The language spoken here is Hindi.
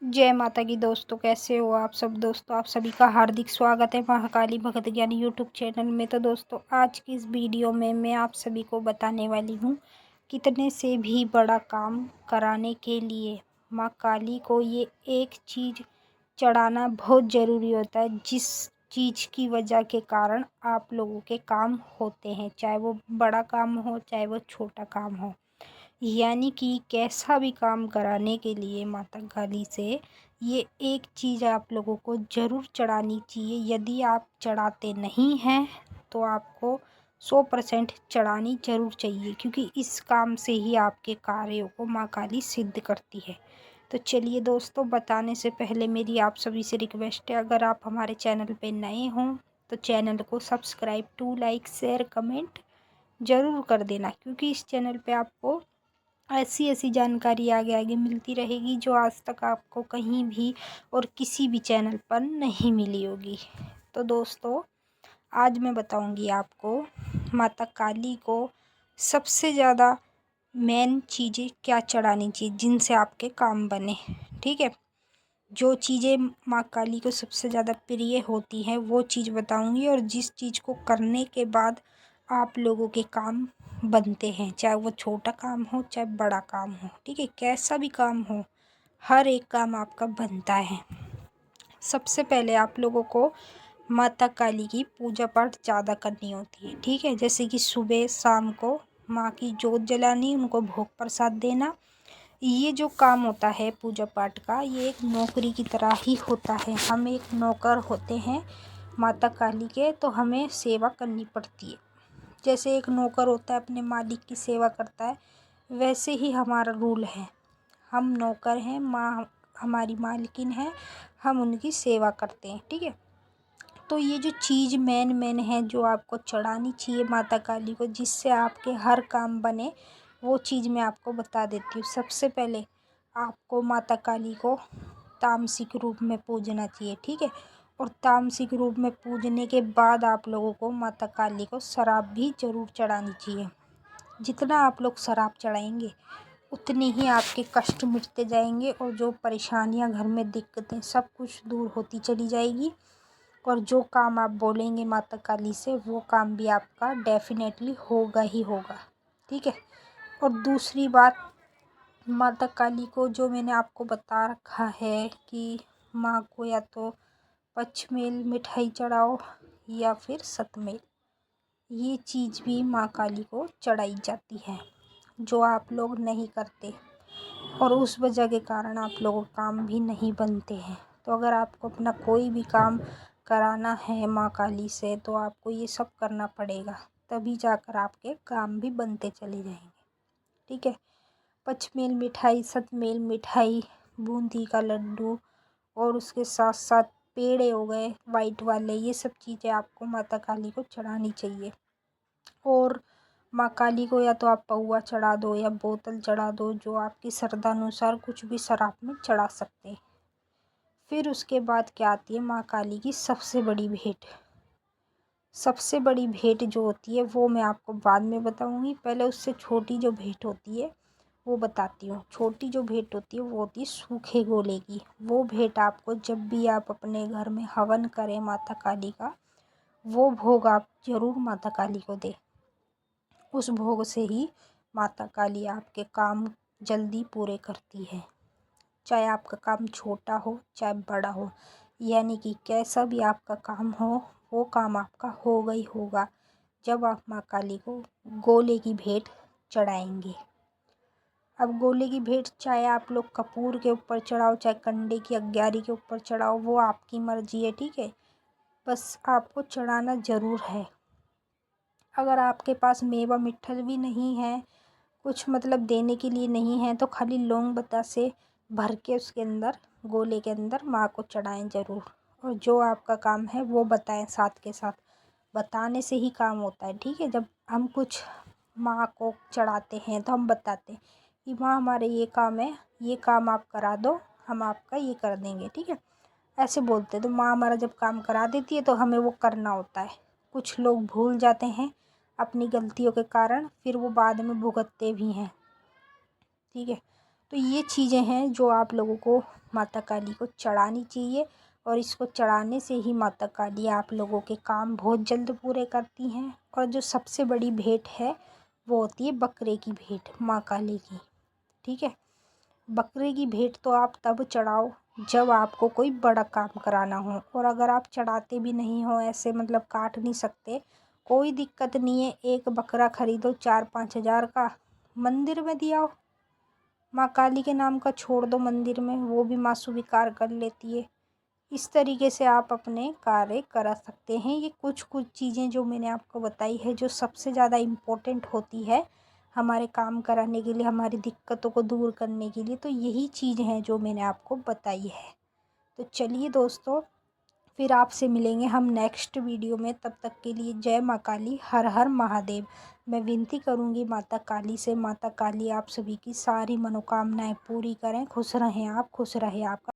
जय माता की दोस्तों, कैसे हो आप सब। दोस्तों आप सभी का हार्दिक स्वागत है महाकाली भगत ज्ञान यूट्यूब चैनल में। तो दोस्तों आज की इस वीडियो में मैं आप सभी को बताने वाली हूँ कितने से भी बड़ा काम कराने के लिए माँ काली को ये एक चीज़ चढ़ाना बहुत ज़रूरी होता है, जिस चीज़ की वजह के कारण आप लोगों के काम होते हैं, चाहे वो बड़ा काम हो चाहे वो छोटा काम हो। यानी कि कैसा भी काम कराने के लिए माता काली से ये एक चीज़ आप लोगों को ज़रूर चढ़ानी चाहिए। यदि आप चढ़ाते नहीं हैं तो आपको 100% चढ़ानी ज़रूर चाहिए, क्योंकि इस काम से ही आपके कार्यों को माँ काली सिद्ध करती है। तो चलिए दोस्तों, बताने से पहले मेरी आप सभी से रिक्वेस्ट है, अगर आप हमारे चैनल पे नए हों तो चैनल को subscribe to like share comment ज़रूर कर देना, क्योंकि इस चैनल पे आपको ऐसी ऐसी जानकारी आगे आगे मिलती रहेगी जो आज तक आपको कहीं भी और किसी भी चैनल पर नहीं मिली होगी। तो दोस्तों आज मैं बताऊंगी आपको माता काली को सबसे ज़्यादा मेन चीज़ें क्या चढ़ानी चाहिए जिनसे आपके काम बने। ठीक है, जो चीज़ें माँ काली को सबसे ज़्यादा प्रिय होती हैं वो चीज़ बताऊंगी, और जिस चीज़ को करने के बाद आप लोगों के काम बनते हैं, चाहे वो छोटा काम हो चाहे बड़ा काम हो। ठीक है, कैसा भी काम हो, हर एक काम आपका बनता है। सबसे पहले आप लोगों को माता काली की पूजा पाठ ज़्यादा करनी होती है। ठीक है, जैसे कि सुबह शाम को माँ की जोत जलानी, उनको भोग प्रसाद देना। ये जो काम होता है पूजा पाठ का, ये एक नौकरी की तरह ही होता है। हम एक नौकर होते हैं माता काली के, तो हमें सेवा करनी पड़ती है। जैसे एक नौकर होता है अपने मालिक की सेवा करता है, वैसे ही हमारा रूल है। हम नौकर हैं, माँ हमारी मालकिन है, हम उनकी सेवा करते हैं। ठीक है, तो ये जो चीज़ मेन है जो आपको चढ़ानी चाहिए माता काली को, जिससे आपके हर काम बने, वो चीज़ मैं आपको बता देती हूँ। सबसे पहले आपको माता काली को तामसिक रूप में पूजना चाहिए। ठीक है, और तामसिक रूप में पूजने के बाद आप लोगों को माता काली को शराब भी ज़रूर चढ़ानी चाहिए। जितना आप लोग शराब चढ़ाएंगे उतने ही आपके कष्ट मिटते जाएंगे, और जो परेशानियां घर में दिक्कतें सब कुछ दूर होती चली जाएगी, और जो काम आप बोलेंगे माता काली से वो काम भी आपका डेफिनेटली होगा ही होगा। ठीक है, और दूसरी बात, माता काली को जो मैंने आपको बता रखा है कि माँ को या तो पचमेल मिठाई चढ़ाओ या फिर सतमेल, ये चीज़ भी माँ काली को चढ़ाई जाती है, जो आप लोग नहीं करते, और उस वजह के कारण आप लोगों के काम भी नहीं बनते हैं। तो अगर आपको अपना कोई भी काम कराना है माँ काली से, तो आपको ये सब करना पड़ेगा, तभी जाकर आपके काम भी बनते चले जाएंगे। ठीक है, पचमेल मिठाई, सतमेल मिठाई, बूंदी का लड्डू, और उसके साथ साथ पेड़े हो गए वाइट वाले, ये सब चीज़ें आपको माता काली को चढ़ानी चाहिए। और माँ काली को या तो आप पौआ चढ़ा दो या बोतल चढ़ा दो, जो आपकी श्रद्धा अनुसार कुछ भी शराब में चढ़ा सकते हैं। फिर उसके बाद क्या आती है माँ काली की सबसे बड़ी भेंट। सबसे बड़ी भेंट जो होती है वो मैं आपको बाद में बताऊंगी, पहले उससे छोटी जो भेंट होती है वो बताती हूँ। छोटी जो भेंट होती है वो होती है सूखे गोले की। वो भेंट आपको जब भी आप अपने घर में हवन करें माता काली का, वो भोग आप जरूर माता काली को दें। उस भोग से ही माता काली आपके काम जल्दी पूरे करती है, चाहे आपका काम छोटा हो चाहे बड़ा हो। यानी कि कैसा भी आपका काम हो, वो काम आपका होगा ही होगा जब आप माँ काली को गोले की भेंट चढ़ाएंगे। अब गोले की भेंट चाहे आप लोग कपूर के ऊपर चढ़ाओ चाहे कंडे की अग्यारी के ऊपर चढ़ाओ, वो आपकी मर्जी है। ठीक है, बस आपको चढ़ाना ज़रूर है। अगर आपके पास मेवा मिट्ठल भी नहीं है, कुछ मतलब देने के लिए नहीं है, तो खाली लौंग बतासे भर के उसके अंदर गोले के अंदर माँ को चढ़ाएं ज़रूर। और जो आपका काम है वो बताएं साथ के साथ, बताने से ही काम होता है। ठीक है, जब हम कुछ माँ को चढ़ाते हैं तो हम बताते हैं कि माँ हमारे ये काम है, ये काम आप करा दो, हम आपका ये कर देंगे। ठीक है, ऐसे बोलते तो माँ हमारा जब काम करा देती है तो हमें वो करना होता है। कुछ लोग भूल जाते हैं अपनी गलतियों के कारण, फिर वो बाद में भुगतते भी हैं। ठीक है, तो ये चीज़ें हैं जो आप लोगों को माता काली को चढ़ानी चाहिए, और इसको चढ़ाने से ही माता काली आप लोगों के काम बहुत जल्द पूरे करती हैं। और जो सबसे बड़ी भेंट है वो होती है बकरे की भेंट माँ काली की। ठीक है, बकरे की भेंट तो आप तब चढ़ाओ जब आपको कोई बड़ा काम कराना हो, और अगर आप चढ़ाते भी नहीं हो, ऐसे मतलब काट नहीं सकते, कोई दिक्कत नहीं है। एक बकरा खरीदो 4-5 हज़ार का, मंदिर में दिया हो, माँ काली के नाम का छोड़ दो मंदिर में, वो भी माँ स्वीकार कर लेती है। इस तरीके से आप अपने कार्य करा सकते हैं। ये कुछ चीज़ें जो मैंने आपको बताई है, जो सबसे ज़्यादा इम्पोर्टेंट होती है हमारे काम कराने के लिए, हमारी दिक्कतों को दूर करने के लिए, तो यही चीज़ हैं जो मैंने आपको बताई है। तो चलिए दोस्तों, फिर आपसे मिलेंगे हम नेक्स्ट वीडियो में। तब तक के लिए जय माँ काली, हर हर महादेव। मैं विनती करूँगी माता काली से, माता काली आप सभी की सारी मनोकामनाएं पूरी करें। खुश रहें आप, खुश रहे आपका